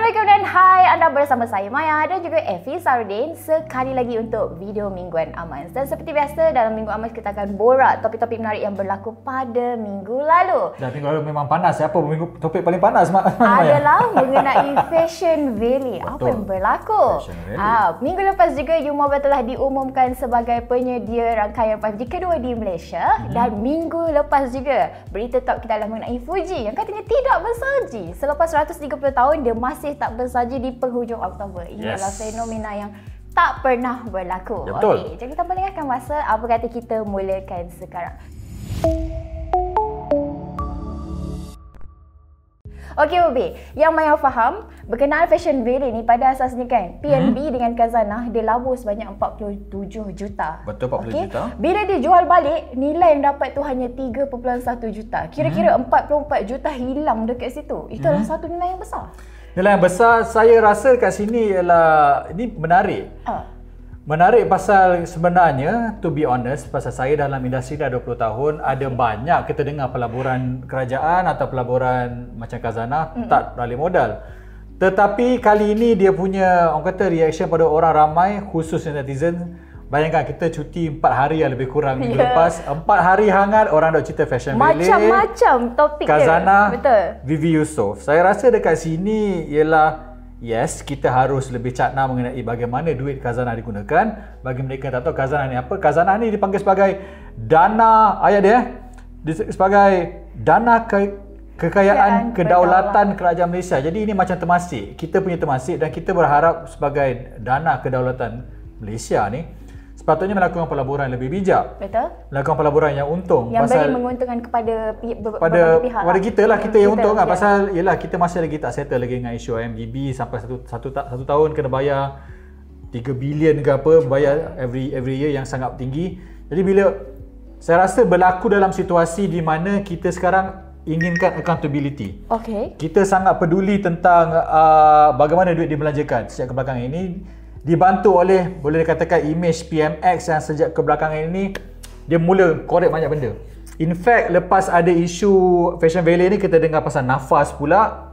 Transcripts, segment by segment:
Assalamualaikum dan hai, anda bersama saya Maya dan juga Effie Sarudin sekali lagi untuk video Mingguan Amans. Dan seperti biasa dalam Minggu Amans kita akan borak topik-topik menarik yang berlaku pada minggu lalu. Dan minggu lalu memang panas. Apa topik paling panas Maya? Adalah mengenai Fashion Valley. Apa yang berlaku? Minggu lepas juga U-Mobile telah diumumkan sebagai penyedia rangkaian 5G kedua di Malaysia. Dan minggu lepas juga berita top kita adalah mengenai Fuji yang katanya tidak bersaji selepas 130 tahun dia masih tak bersaji di penghujung Oktober. Ini adalah fenomena yang tak pernah berlaku. Okey, jadi tanpa lengahkan masa, apa kata kita mulakan sekarang. Okey Ubi, yang Maya faham berkenaan Fashion Valley ni pada asasnya kan PNB dengan Khazanah dia labur sebanyak 47 juta. Betul, 40 juta. Bila dia jual balik, nilai yang dapat tu hanya 3.1 juta. Kira-kira 44 juta hilang dekat situ. Itu adalah satu nilai yang besar. Nilai yang besar, saya rasa kat sini ialah ini menarik. Menarik pasal sebenarnya, to be honest, pasal saya dalam industri dah 20 tahun, ada banyak kita dengar pelaburan kerajaan atau pelaburan macam Khazanah tak balik modal. Tetapi kali ini dia punya, orang kata, reaction pada orang ramai, khusus netizen. Bayangkan kita cuti 4 hari yang lebih kurang minggu lepas. 4 hari hangat orang dah cerita Fashion Valley. Macam-macam topik Khazanah, betul. Vivi Yusof. Saya rasa dekat sini ialah yes, kita harus lebih cakna mengenai bagaimana duit Khazanah digunakan. Bagi mereka yang tak tahu Khazanah ni apa, Khazanah ni dipanggil sebagai dana, ayat dia sebagai dana kekayaan kedaulatan kerajaan Malaysia. Jadi ini macam temasik. Kita punya temasik dan kita berharap sebagai dana kedaulatan Malaysia ni sepatutnya melakukan pelaburan lebih bijak. Betul. Melakukan pelaburan yang untung. Yang beri menguntungkan kepada pada pihak. Pada kita lah, kita yang untung kan. Pasal yelah kita masih lagi tak settle lagi dengan isu IMDb sampai satu tahun kena bayar 3 bilion ke apa, bayar every year yang sangat tinggi. Jadi bila saya rasa berlaku dalam situasi di mana kita sekarang inginkan accountability. Kita sangat peduli tentang bagaimana duit dibelanjakan sejak kebelakangan ini. Dibantu oleh, boleh dikatakan, image PMX yang sejak kebelakangan ini dia mula korek banyak benda. In fact, lepas ada isu Fashion Valley ni, kita dengar pasal nafas pula.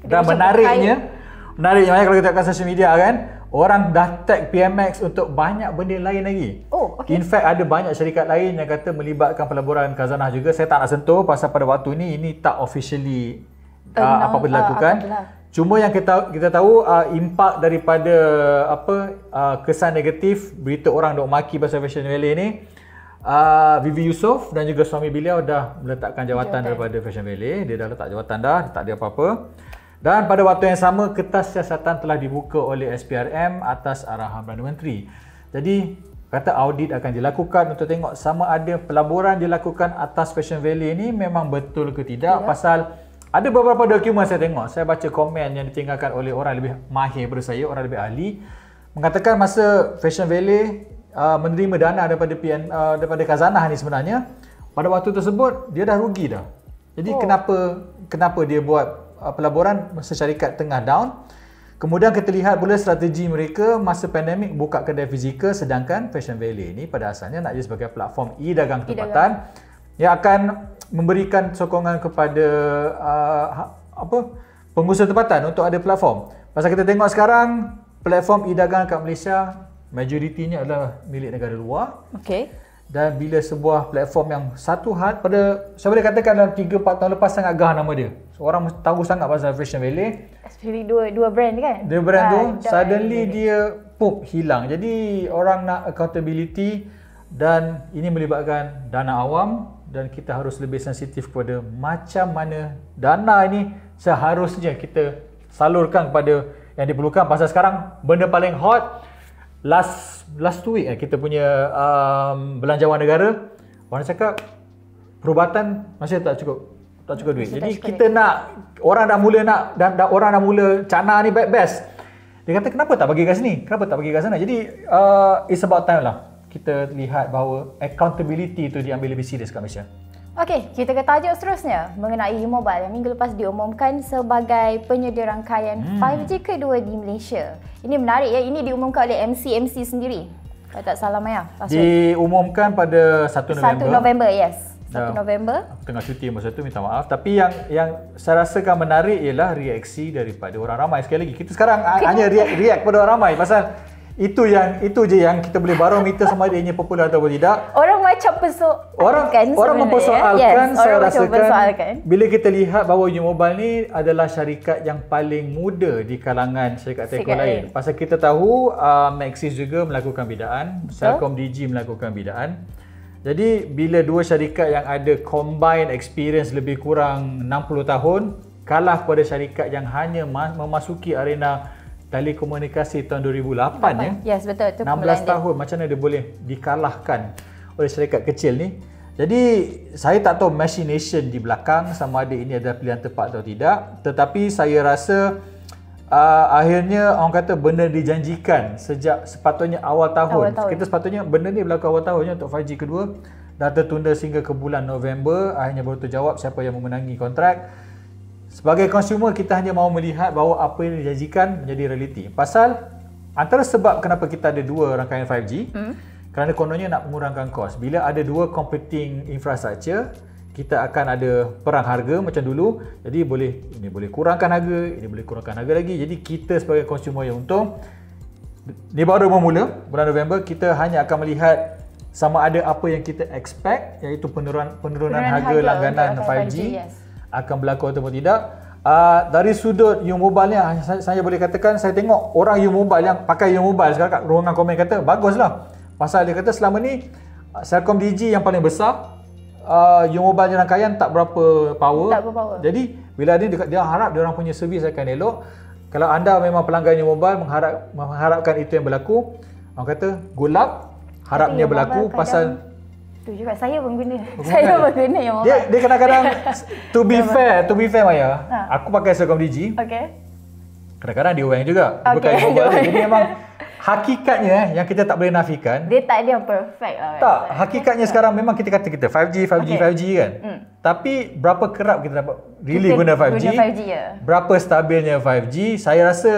Dan menariknya kalau kita tengok social media kan, orang dah tag PMX untuk banyak benda lain lagi. In fact, ada banyak syarikat lain yang kata melibatkan pelaburan Khazanah juga. Saya tak nak sentuh pasal pada waktu ni, ini tak officially apa-apa dilakukan. Cuma yang kita tahu impak daripada kesan negatif berita orang dok maki pasal Fashion Valley ni, Vivi Yusof dan juga suami beliau dah meletakkan jawatan daripada Fashion Valley. Dia dah letak jawatan dah, tak ada apa-apa. Dan pada waktu yang sama, kertas siasatan telah dibuka oleh SPRM atas arahan Perdana Menteri. Jadi kata audit akan dilakukan untuk tengok sama ada pelaburan dilakukan atas Fashion Valley ni memang betul ke tidak. Pasal ada beberapa dokumen saya tengok, saya baca komen yang ditinggalkan oleh orang lebih mahir daripada saya, orang lebih ahli, mengatakan masa Fashion Valley menerima dana daripada Khazanah ni sebenarnya, pada waktu tersebut dia dah rugi dah. Jadi kenapa dia buat pelaburan masa syarikat tengah down? Kemudian kita lihat pula strategi mereka masa pandemik buka kedai fizikal, sedangkan Fashion Valley ni pada asalnya nak jadi sebagai platform e-dagang tempatan yang akan memberikan sokongan kepada pengusaha tempatan untuk ada platform. Pasal kita tengok sekarang platform e-dagang kat Malaysia majoritinya adalah milik negara luar. Dan bila sebuah platform yang satu pada saya boleh katakan dalam 3-4 tahun lepas sangat gah nama dia. Orang tahu sangat pasal Fashion Valley. Especially dua brand kan? Dua brand tu suddenly dia hilang. Jadi orang nak accountability dan ini melibatkan dana awam. Dan kita harus lebih sensitif kepada macam mana dana ini seharusnya kita salurkan kepada yang diperlukan. Pasal sekarang benda paling hot last 2 week kita punya belanjawan negara, orang cakap perubatan masih tak cukup duit. Jadi kita nak orang dah mula cana ni best. Dia kata kenapa tak bagi kat sini? Kenapa tak bagi kat sana? Jadi it's about time lah kita lihat bahawa accountability itu diambil lebih serius kat Malaysia. Okey, kita ke tajuk seterusnya mengenai U-Mobile yang minggu lepas diumumkan sebagai penyedia rangkaian 5G kedua di Malaysia. Ini menarik ya, ini diumumkan oleh MC sendiri. Kalau tak salah Maya. Diumumkan pada 1 November. 1 November, yes. 1 November. Aku tengah cuti masa tu, minta maaf. Tapi yang saya rasakan menarik ialah reaksi daripada orang ramai. Sekali lagi, kita sekarang hanya react pada orang ramai pasal itu je yang kita boleh barometer sama ada ianya popular atau tidak. Orang macam orang mempersoalkan. Saya rasakan bila kita lihat bahawa U-Mobile ni adalah syarikat yang paling muda di kalangan syarikat telco lain. Pasal kita tahu Maxis juga melakukan bidaan, CelcomDigi melakukan bidaan. Jadi bila dua syarikat yang ada combined experience lebih kurang 60 tahun kalah kepada syarikat yang hanya memasuki arena telekomunikasi tahun 2008 Yes, betul. Itu 16 tahun macam mana dia boleh dikalahkan oleh syarikat kecil ni. Jadi saya tak tahu machination di belakang sama ada ini adalah pilihan tepat atau tidak, tetapi saya rasa akhirnya orang kata benda dijanjikan sejak sepatutnya awal tahun. Kita sepatutnya benda ni berlaku awal tahunnya untuk 5G kedua, dah tertunda sehingga ke bulan November, akhirnya baru terjawab siapa yang memenangi kontrak. Sebagai consumer, kita hanya mahu melihat bahawa apa yang dijanjikan menjadi realiti. Pasal antara sebab kenapa kita ada dua rangkaian 5G, kerana kononnya nak mengurangkan kos. Bila ada dua competing infrastructure, kita akan ada perang harga macam dulu. Jadi ini boleh kurangkan harga, ini boleh kurangkan harga lagi. Jadi kita sebagai consumer yang untung. Ini baru memula, bulan November, kita hanya akan melihat sama ada apa yang kita expect, iaitu penurunan harga langganan 5G. Akan berlaku ataupun tidak. Dari sudut U-Mobile ni, saya boleh katakan saya tengok orang U-Mobile yang pakai U-Mobile sekarang kat ruangan komen kata baguslah. Pasal dia kata selama ni CelcomDigi yang paling besar, U-Mobile rangkaian tak berapa power. Jadi bila dia harap dia orang punya servis akan elok. Kalau anda memang pelanggan U-Mobile mengharapkan itu yang berlaku, orang kata good luck, harapnya berlaku pasal tu juga saya pun guna. Saya pun guna yang Dia kadang-kadang to be fair Maya, aku pakai CelcomDigi. Kadang-kadang dia orang juga. Bukan Mobile. Jadi memang hakikatnya yang kita tak boleh nafikan. Dia tak ada yang perfect lah. Tak, hakikatnya sekarang memang kita kata kita 5G kan. Tapi berapa kerap kita dapat guna 5G? Berapa stabilnya 5G? Saya rasa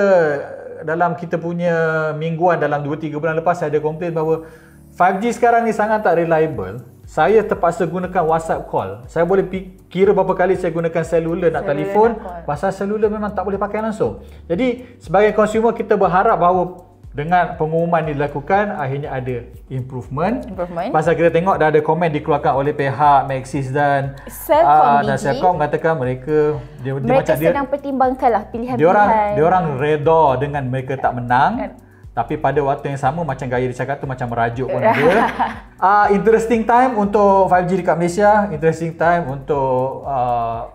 dalam kita punya mingguan dalam 2-3 bulan lepas saya ada komplain bahawa 5G sekarang ni sangat tak reliable. Saya terpaksa gunakan WhatsApp call. Saya boleh kira berapa kali saya gunakan selular nak telefon. Pasal selular memang tak boleh pakai langsung. Jadi sebagai consumer kita berharap bahawa dengan pengumuman ini dilakukan, akhirnya ada improvement. Pasal kita tengok dah ada komen dikeluarkan oleh pihak Maxis dan Celcom katakan mereka sedang pertimbangkanlah pilihan-pilihan. Dia orang reda dengan mereka tak menang. Tapi pada waktu yang sama macam gaya dia cakap tu macam merajuk pun dia. Interesting time untuk 5G dekat Malaysia, interesting time untuk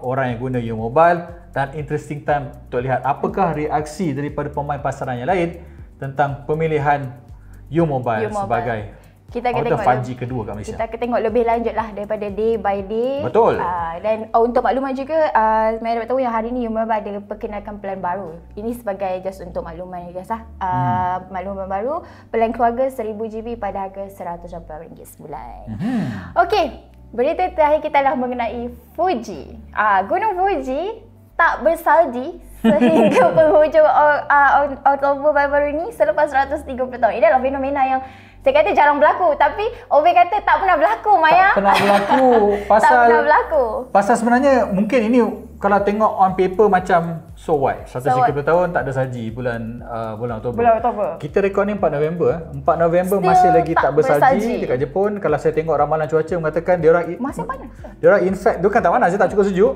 orang yang guna U-Mobile, dan interesting time untuk lihat apakah reaksi daripada pemain pasaran yang lain tentang pemilihan U-Mobile sebagai kita akan tengok 5G kedua kat Malaysia. Kita akan tengok lebih lanjut lah daripada day by day. Betul. Dan untuk makluman juga, saya dapat tahu yang hari ni U-Mobile ada perkenalkan plan baru. Ini sebagai just untuk makluman guys lah. Makluman baru, plan keluarga 1000GB pada harga RM180 sebulan. Okey, berita terakhir kita adalah mengenai Fuji. Gunung Fuji tak bersalji sehingga penghujung Oktober baru-baru ini selepas 130 tahun. Ini adalah fenomena yang saya kata jarang berlaku, tapi Ove kata tak pernah berlaku, Maya. Tak pernah berlaku. Tak pernah berlaku. Pasal sebenarnya mungkin ini kalau tengok on paper macam so what? 130 tahun tak ada salji bulan Oktober. Kita rekod ni 4 November. 4 November still masih lagi tak bersalji dekat Jepun. Kalau saya tengok ramalan cuaca mengatakan dia orang masih panas. Dia orang in fact dia kan tak panas, dia tak cukup sejuk.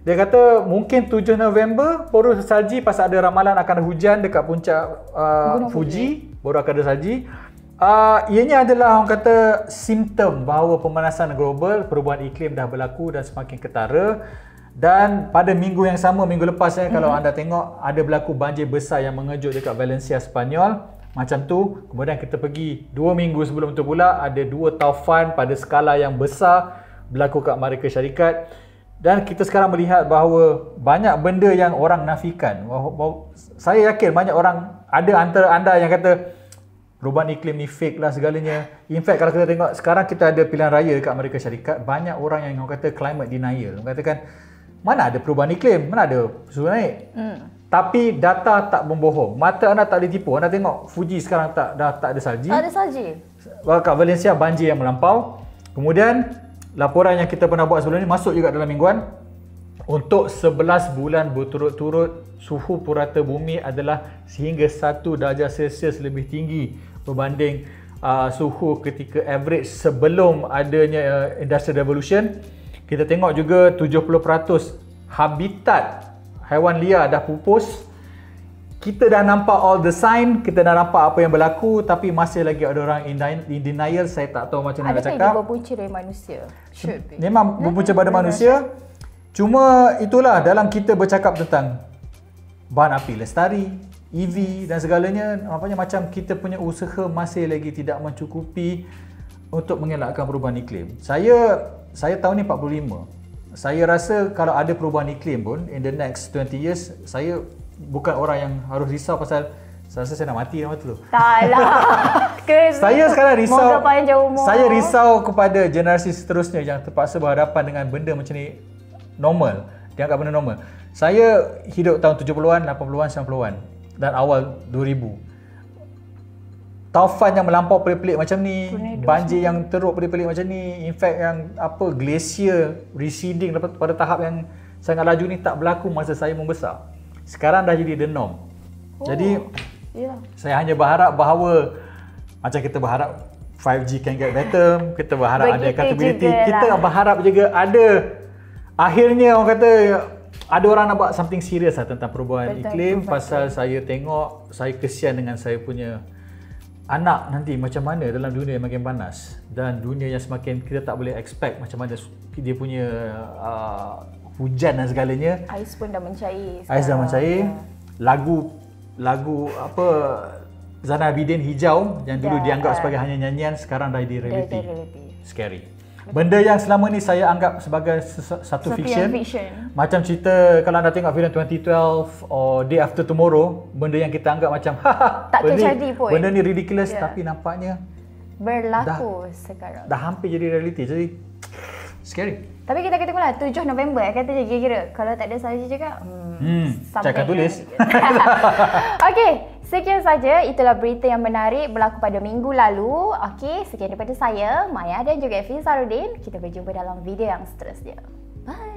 Dia kata mungkin 7 November baru salji pasal ada ramalan akan ada hujan dekat puncak Fuji, baru akan ada salji. Ianya adalah orang kata simptom bahawa pemanasan global, perubahan iklim dah berlaku dan semakin ketara. Dan pada minggu yang sama, minggu lepas kalau anda tengok ada berlaku banjir besar yang mengejut dekat Valencia, Sepanyol. Macam tu, kemudian kita pergi 2 minggu sebelum tu pula ada 2 taufan pada skala yang besar berlaku kat Amerika Syarikat. Dan kita sekarang melihat bahawa banyak benda yang orang nafikan. Saya yakin banyak orang, ada antara anda yang kata perubahan iklim ni fake lah segalanya. In fact kalau kita tengok sekarang kita ada pilihan raya dekat Amerika Syarikat, banyak orang yang kata climate denial. Orang katakan mana ada perubahan iklim, mana ada suhu naik. Tapi data tak membohong. Mata anda tak boleh tipu. Anda tengok Fuji sekarang dah tak ada salji. Tak ada salji. Kat Valencia banjir yang melampau. Kemudian laporan yang kita pernah buat sebelum ni masuk juga dalam mingguan. Untuk 11 bulan berturut-turut, suhu purata bumi adalah sehingga 1 darjah Celsius lebih tinggi berbanding suhu ketika average sebelum adanya Industrial Revolution. Kita tengok juga 70% habitat haiwan liar dah pupus. Kita dah nampak all the sign, kita dah nampak apa yang berlaku, tapi masih lagi ada orang in denial. Saya tak tahu macam mana nak cakap. Adakah dia berpunca dari manusia? Memang berpunca pada manusia. Cuma itulah, dalam kita bercakap tentang bahan api lestari, EV dan segalanya, nampaknya macam kita punya usaha masih lagi tidak mencukupi untuk mengelakkan perubahan iklim. Saya tahun ni 45. Saya rasa kalau ada perubahan iklim pun in the next 20 years, saya bukan orang yang harus risau pasal saya rasa saya nak mati dalam waktu tu. Taklah. Saya sekarang risau. Moga panjang umur. Saya risau kepada generasi seterusnya yang terpaksa berhadapan dengan benda macam ni normal. Dianggap benda normal. Saya hidup tahun 70-an, 80-an, 90-an dan awal 2000. Taufan yang melampau pelik-pelik macam ni, banjir yang teruk pelik-pelik macam ni, in fact yang glacier receding pada tahap yang sangat laju ni tak berlaku masa saya membesar. Sekarang dah jadi the norm. Jadi saya hanya berharap bahawa macam kita berharap 5G can get better, kita berharap ada accountability, kita berharap juga ada akhirnya orang kata ada orang nak buat something serious lah tentang perubahan iklim. Pasal saya tengok, saya kesian dengan saya punya anak nanti macam mana dalam dunia yang makin panas dan dunia yang semakin kita tak boleh expect macam mana dia punya hujan dan segalanya. Ais pun dah mencair. Ais dah mencair. Lagu apa Zana Abidin Hijau yang dulu dianggap sebagai hanya nyanyian, sekarang dah jadi reality. Scary. Benda yang selama ni saya anggap sebagai satu fiction. Macam cerita kalau anda tengok filem 2012 or Day After Tomorrow, benda yang kita anggap macam tak terjadi pun. Benda ni ridiculous tapi nampaknya berlaku sekarang. Dah hampir jadi reality. Jadi scary. Tapi kita tunggulah 7 November kata je kira-kira. Kalau tak ada saja juga cakap tulis. Okey, sekian saja. Itulah berita yang menarik berlaku pada minggu lalu. Okey, sekian daripada saya, Maya dan juga Fizaruddin. Kita berjumpa dalam video yang seterusnya. Bye.